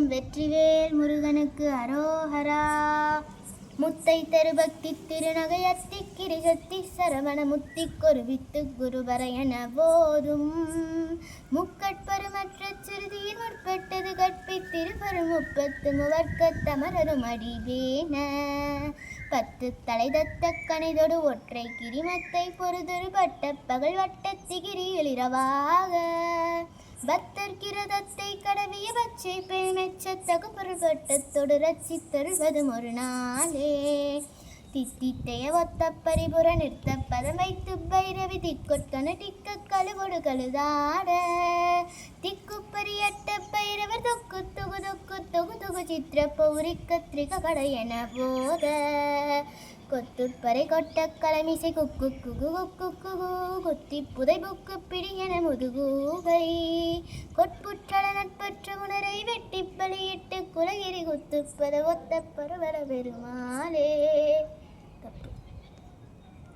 ஓம் வெற்றிவேல் முருகனுக்கு அரோஹரா. முத்தை தருபக்தி திருநகையத்தி கிரிசத்தி சரவண முத்தி கொருவித்து குருபரையன போதும் முக்கட்பருமற்ற சிறுதியில் முற்பட்டது கற்பித்திருபரும் முப்பத்து முவர்க்கத்தமரரும் அடிவேன பத்து தலை தத்த கணிதொடு ஒற்றை கிரிமத்தை பொறுதொரு பட்ட பகல் வட்டத்திகிரியில் இரவாக பக்தர் கிரதத்தை கடவிய பச்சை பெண் மெச்சத்தகு பொருள் பட்டத்தொடு ரச்சித்தருள்வது ஒரு நாளே தித்தித்தைய ஒத்த பரிபுற நிறுத்த பதம் வைத்து பைரவி திக்கொட்கன டிக்க கழுவொடு கழுதாட திக்குப்பரியட்ட பைரவர் தொக்கு தொகு தொக்கு தொகு தொகு சித்திர பௌரி கத்திரிக கடையென போத கொத்துப்பறை கொட்ட கலமிசை குக்கு குகு குக்கு குகு குத்தி புதை புக்கு பிடியென முதுகூகை கொட்புற்றள நட்பற்ற உணரை வெட்டி பலியிட்டு குலகிரி குத்துப்பத ஒத்த பரவர பெருமாளே.